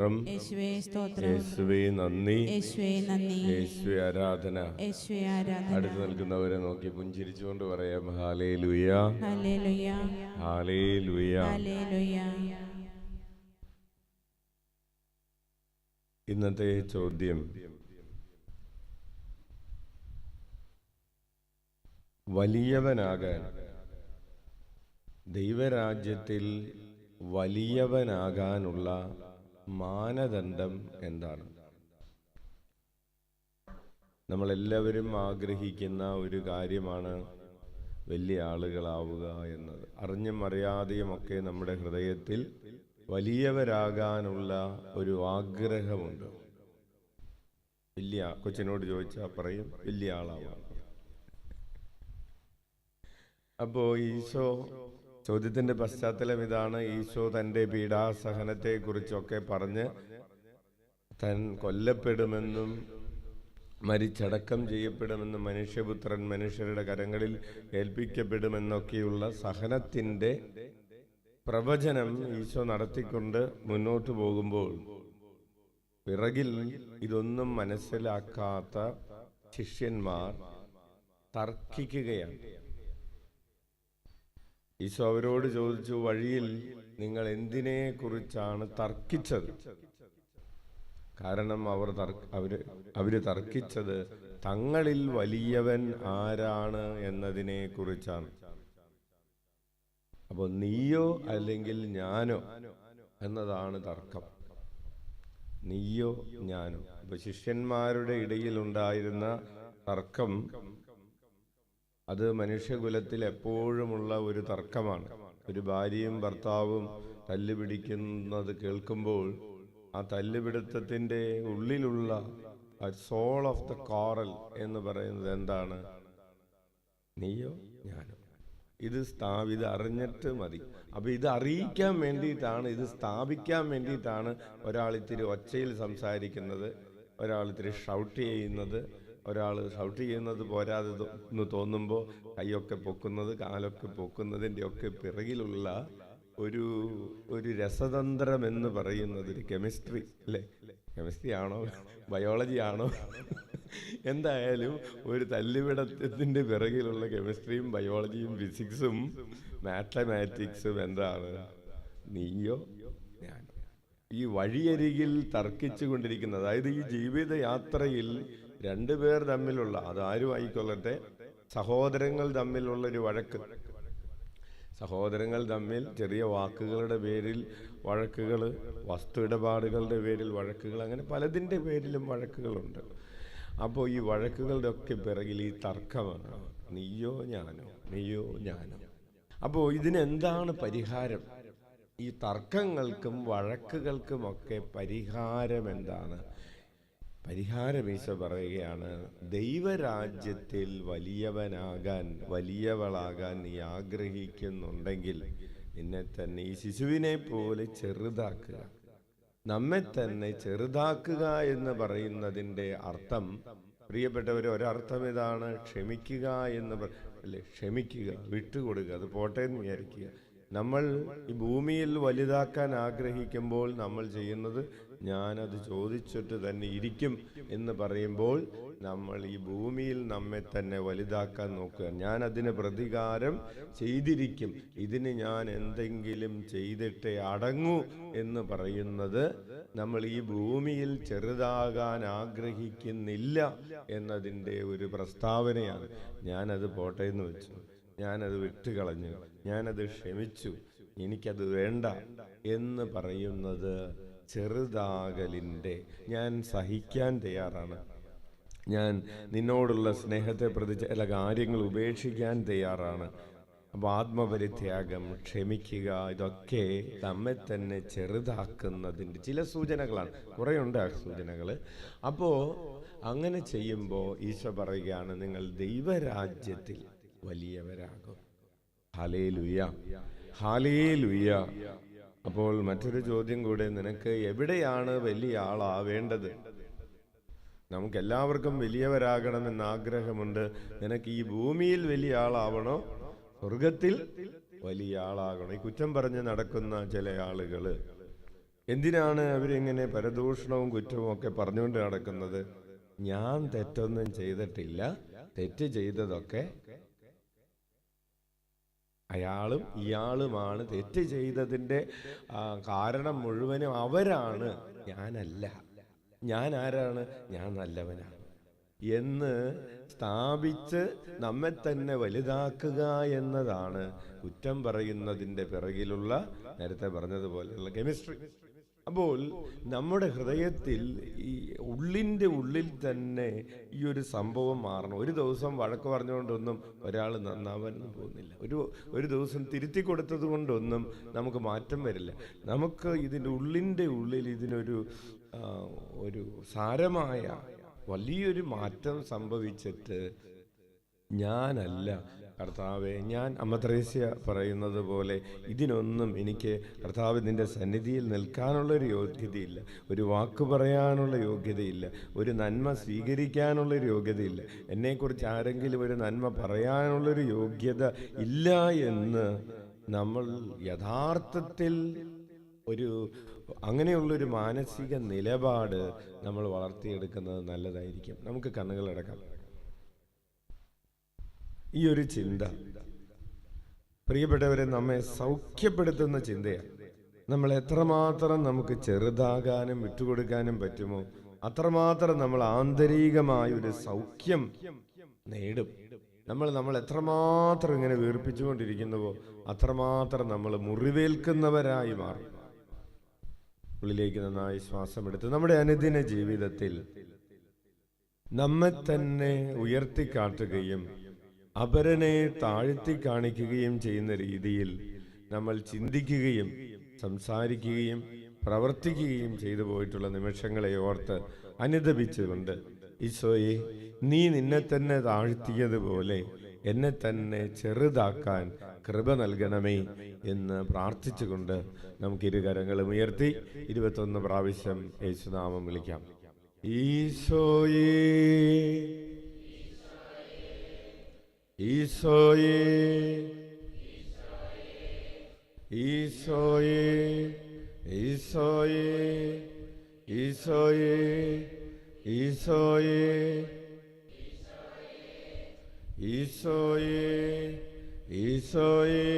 യേശുവേ സ്തോത്രം, യേശുവേ നന്ദി, യേശുവേ നന്ദി, യേശുവേ ആരാധന. യേശുവേ ആരാധന. അടുത്ത് നിൽക്കുന്നവരെ നോക്കി പുഞ്ചിരിച്ചുകൊണ്ട് പറയാം, ഹല്ലേലൂയ, ഹല്ലേലൂയ, ഹല്ലേലൂയ. ഹല്ലേലൂയ. ഇന്നത്തെ ചോദ്യം, വലിയവനാകാൻ, ദൈവരാജ്യത്തിൽ വലിയവനാകാനുള്ള മാനദണ്ഡം എന്താണ്? നമ്മളെല്ലാവരും ആഗ്രഹിക്കുന്ന ഒരു കാര്യമാണ് വലിയ ആളുകളാവുക എന്നത്. അറിഞ്ഞും അറിയാതെയുമൊക്കെ നമ്മുടെ ഹൃദയത്തിൽ വലിയവരാകാനുള്ള ഒരു ആഗ്രഹമുണ്ട്. വലിയ കൊച്ചിനോട് ചോദിച്ചാൽ പറയും വലിയ ആളാവാം. അപ്പോൾ ഈശോ, ചോദ്യത്തിൻ്റെ പശ്ചാത്തലം ഇതാണ്. ഈശോ തൻ്റെ പീഡാസഹനത്തെക്കുറിച്ചൊക്കെ പറഞ്ഞ് താൻ കൊല്ലപ്പെടുമെന്നും മരിച്ചടക്കം ചെയ്യപ്പെടുമെന്നും മനുഷ്യപുത്രൻ മനുഷ്യരുടെ കരങ്ങളിൽ ഏൽപ്പിക്കപ്പെടുമെന്നൊക്കെയുള്ള സഹനത്തിൻ്റെ പ്രവചനം ഈശോ നടത്തിക്കൊണ്ട് മുന്നോട്ട് പോകുമ്പോൾ പിറകിൽ ഇതൊന്നും മനസ്സിലാക്കാത്ത ശിഷ്യന്മാർ തർക്കിക്കുകയാണ്. ഈശോ അവരോട് ചോദിച്ചു, വഴിയിൽ നിങ്ങൾ എന്തിനെ കുറിച്ചാണ് തർക്കിച്ചത്? കാരണം അവര് തർക്കിച്ചത് തങ്ങളിൽ വലിയവൻ ആരാണ് എന്നതിനെ കുറിച്ചാണ്. അപ്പോൾ നീയോ അല്ലെങ്കിൽ ഞാനോ എന്നതാണ് തർക്കം. നീയോ ഞാനോ. അപ്പൊ ശിഷ്യന്മാരുടെ ഇടയിൽ ഉണ്ടായിരുന്ന തർക്കം അത് മനുഷ്യകുലത്തിൽ എപ്പോഴുമുള്ള ഒരു തർക്കമാണ്. ഒരു ഭാര്യയും ഭർത്താവും തല്ലുപിടിക്കുന്നത് കേൾക്കുമ്പോൾ ആ തല്ലുപിടുത്തത്തിൻ്റെ ഉള്ളിലുള്ള സോൾ ഓഫ് ദ കോറൽ എന്ന് പറയുന്നത് എന്താണ്? നീയോ ഞാനോ. ഇത് അറിഞ്ഞിട്ട് മതി. അപ്പൊ ഇത് അറിയിക്കാൻ വേണ്ടിയിട്ടാണ്, ഇത് സ്ഥാപിക്കാൻ വേണ്ടിയിട്ടാണ് ഒരാൾ ഇത്തിരി ഒച്ചയിൽ സംസാരിക്കുന്നത്, ഒരാൾ ഇത്തിരി ഷൗട്ട് ചെയ്യുന്നത്, ഒരാൾ ഷൗട്ട് ചെയ്യുന്നത് പോരാതെ എന്ന് തോന്നുമ്പോൾ കൈയൊക്കെ പൊക്കുന്നത്, കാലൊക്കെ പൊക്കുന്നതിൻ്റെ ഒക്കെ പിറകിലുള്ള ഒരു രസതന്ത്രം എന്ന് പറയുന്നത് ഒരു കെമിസ്ട്രി അല്ലേ? കെമിസ്ട്രി ആണോ ബയോളജി ആണോ? എന്തായാലും ഒരു തല്ലുപിടത്തിൻ്റെ പിറകിലുള്ള കെമിസ്ട്രിയും ബയോളജിയും ഫിസിക്സും മാത്തമാറ്റിക്സും എന്താണ്? നീയോ ഞാനോ. ഈ വഴിയരികിൽ തർക്കിച്ചു കൊണ്ടിരിക്കുന്നത്, അതായത് ഈ ജീവിതയാത്രയിൽ രണ്ടുപേർ തമ്മിലുള്ള, അതാരും ആയിക്കൊള്ളട്ടെ, സഹോദരങ്ങൾ തമ്മിലുള്ളൊരു വഴക്ക്, സഹോദരങ്ങൾ തമ്മിൽ ചെറിയ വാക്കുകളുടെ പേരിൽ വഴക്കുകൾ, വസ്തു ഇടപാടുകളുടെ പേരിൽ വഴക്കുകൾ, അങ്ങനെ പലതിൻ്റെ പേരിലും വഴക്കുകളുണ്ട്. അപ്പോൾ ഈ വഴക്കുകളുടെ ഒക്കെ പിറകിൽ ഈ തർക്കമാണ്, നീയോ ഞാനോ, നീയോ ഞാനോ. അപ്പോൾ ഇതിനെന്താണ് പരിഹാരം? ഈ തർക്കങ്ങൾക്കും വഴക്കുകൾക്കുമൊക്കെ പരിഹാരം എന്താണ്? പരിഹാരം ഈശോ പറയുകയാണ്, ദൈവരാജ്യത്തിൽ വലിയവനാകാൻ, വലിയവളാകാൻ നീ ആഗ്രഹിക്കുന്നുണ്ടെങ്കിൽ നിന്നെ തന്നെ ഈ ശിശുവിനെ പോലെ ചെറുതാക്കുക. നമ്മെ തന്നെ ചെറുതാക്കുക എന്ന് പറയുന്നതിൻ്റെ അർത്ഥം, പ്രിയപ്പെട്ടവർ, ഒരർത്ഥം ഇതാണ്, ക്ഷമിക്കുക എന്ന് അല്ലേ? ക്ഷമിക്കുക, വിട്ടുകൊടുക്കുക, അത് പോട്ടെ എന്ന് വിചാരിക്കുക. നമ്മൾ ഈ ഭൂമിയിൽ വലുതാക്കാൻ ആഗ്രഹിക്കുമ്പോൾ നമ്മൾ ചെയ്യുന്നത്, ഞാനത് ചോദിച്ചിട്ട് തന്നെ ഇരിക്കും എന്ന് പറയുമ്പോൾ നമ്മൾ ഈ ഭൂമിയിൽ നമ്മെ തന്നെ വലുതാക്കാൻ നോക്കുക. ഞാനതിന് പ്രതികാരം ചെയ്തിരിക്കും, ഇതിന് ഞാൻ എന്തെങ്കിലും ചെയ്തിട്ടേ അടങ്ങൂ എന്ന് പറയുന്നത് നമ്മൾ ഈ ഭൂമിയിൽ ചെറുതാകാൻ ആഗ്രഹിക്കുന്നില്ല എന്നതിൻ്റെ ഒരു പ്രസ്താവനയാണ്. ഞാനത് പോട്ടെ എന്ന് വെച്ചു, ഞാനത് വിട്ടുകളഞ്ഞു, ഞാനത് ക്ഷമിച്ചു, എനിക്കത് വേണ്ട എന്ന് പറയുന്നത് ചെറുതാകലിൻ്റെ, ഞാൻ സഹിക്കാൻ തയ്യാറാണ്, ഞാൻ നിന്നോടുള്ള സ്നേഹത്തെ പ്രതി ചില കാര്യങ്ങൾ ഉപേക്ഷിക്കാൻ തയ്യാറാണ്. അപ്പോൾ ആത്മപരിത്യാഗം, ക്ഷമിക്കുക, ഇതൊക്കെ നമ്മെ തന്നെ ചെറുതാക്കുന്നതിൻ്റെ ചില സൂചനകളാണ്. കുറേയുണ്ട് ആ സൂചനകൾ. അപ്പോൾ അങ്ങനെ ചെയ്യുമ്പോൾ ഈശോ പറയുകയാണ്, നിങ്ങൾ ദൈവരാജ്യത്തിൽ വലിയവരാകും. Hallelujah, hallelujah. അപ്പോൾ മറ്റൊരു ചോദ്യം കൂടെ, നിനക്ക് എവിടെയാണ് വലിയ ആളാവേണ്ടത്? നമുക്കെല്ലാവർക്കും വലിയവരാകണമെന്ന് ആഗ്രഹമുണ്ട്. നിനക്ക് ഈ ഭൂമിയിൽ വലിയ ആളാവണോ, സ്വർഗത്തിൽ വലിയ ആളാകണോ? ഈ കുറ്റം പറഞ്ഞ് നടക്കുന്ന ചില ആളുകൾ എന്തിനാണ് അവരിങ്ങനെ പരദൂഷണവും കുറ്റവും ഒക്കെ പറഞ്ഞുകൊണ്ട് നടക്കുന്നത്? ഞാൻ തെറ്റൊന്നും ചെയ്തിട്ടില്ല, തെറ്റ് ചെയ്തതൊക്കെ അയാളും ഇയാളുമാണ്. തെറ്റ് ചെയ്തതിൻ്റെ കാരണം മുഴുവനും അവരാണ്, ഞാനല്ല. ഞാൻ ആരാണ്? ഞാൻ നല്ലവനാണ് എന്ന് സ്ഥാപിച്ച് നമ്മെ തന്നെ വലുതാക്കുക എന്നതാണ് കുറ്റം പറയുന്നതിൻ്റെ പിറകിലുള്ള, നേരത്തെ പറഞ്ഞതുപോലെയുള്ള കെമിസ്ട്രി. അപ്പോൾ നമ്മുടെ ഹൃദയത്തിൽ ഈ ഉള്ളിൻ്റെ ഉള്ളിൽ തന്നെ ഈ ഒരു സംഭവം മാറണം. ഒരു ദിവസം വഴക്ക് പറഞ്ഞുകൊണ്ടൊന്നും ഒരാൾ നന്നാവാനൊന്നും പോകുന്നില്ല. ഒരു ദിവസം തിരുത്തി കൊടുത്തത് കൊണ്ടൊന്നും നമുക്ക് മാറ്റം വരില്ല. നമുക്ക് ഇതിൻ്റെ ഉള്ളിൻ്റെ ഉള്ളിൽ ഇതിനൊരു സാരമായ വലിയൊരു മാറ്റം സംഭവിച്ചിട്ട്, ഞാനല്ല കർത്താവെ, ഞാൻ അമ്മ ത്രേസ്യ പറയുന്നത് പോലെ ഇതിനൊന്നും എനിക്ക് കർത്താവ് നിൻ്റെ സന്നിധിയിൽ നിൽക്കാനുള്ളൊരു യോഗ്യതയില്ല, ഒരു വാക്ക് പറയാനുള്ള യോഗ്യതയില്ല, ഒരു നന്മ സ്വീകരിക്കാനുള്ളൊരു യോഗ്യതയില്ല, എന്നെക്കുറിച്ച് ആരെങ്കിലും ഒരു നന്മ പറയാനുള്ളൊരു യോഗ്യത ഇല്ല എന്ന് നമ്മൾ യഥാർത്ഥത്തിൽ അങ്ങനെയുള്ളൊരു മാനസിക നിലപാട് നമ്മൾ വളർത്തിയെടുക്കുന്നത് നല്ലതായിരിക്കും. നമുക്ക് കണ്ണുകളടക്കാം. ഈ ഒരു ചിന്ത, പ്രിയപ്പെട്ടവരെ, നമ്മെ സൗഖ്യപ്പെടുത്തുന്ന ചിന്തയാണ്. നമ്മൾ എത്രമാത്രം നമുക്ക് ചെറുതാകാനും വിട്ടുകൊടുക്കാനും പറ്റുമോ അത്രമാത്രം നമ്മൾ ആന്തരികമായൊരു സൗഖ്യം നേടും. നമ്മൾ എത്രമാത്രം ഇങ്ങനെ വീർപ്പിച്ചുകൊണ്ടിരിക്കുന്നുവോ അത്രമാത്രം നമ്മൾ മുറിവേൽക്കുന്നവരായി മാറും. ഉള്ളിലേക്ക് നന്നായി ശ്വാസമെടുത്ത് നമ്മുടെ അനുദിന ജീവിതത്തിൽ നമ്മെ തന്നെ ഉയർത്തിക്കാട്ടുകയും അപരനെ താഴ്ത്തി കാണിക്കുകയും ചെയ്യുന്ന രീതിയിൽ നമ്മൾ ചിന്തിക്കുകയും സംസാരിക്കുകയും പ്രവർത്തിക്കുകയും ചെയ്തു പോയിട്ടുള്ള നിമിഷങ്ങളെ ഓർത്ത് അനുദപിച്ചുകൊണ്ട്, ഈശോയെ, നീ നിന്നെ തന്നെ താഴ്ത്തിയതുപോലെ എന്നെ തന്നെ ചെറുതാക്കാൻ കൃപ നൽകണമേ എന്ന് പ്രാർത്ഥിച്ചുകൊണ്ട് നമുക്ക് ഇരുകരങ്ങളും ഉയർത്തി 21 പ്രാവശ്യം യേശുനാമം വിളിക്കാം. ഈശോയേ, ഈശോയേ, ഈശോയേ, ഈശോയേ, ഈശോയേ, ഈശോയേ, ഈശോയേ, ഈശോയേ,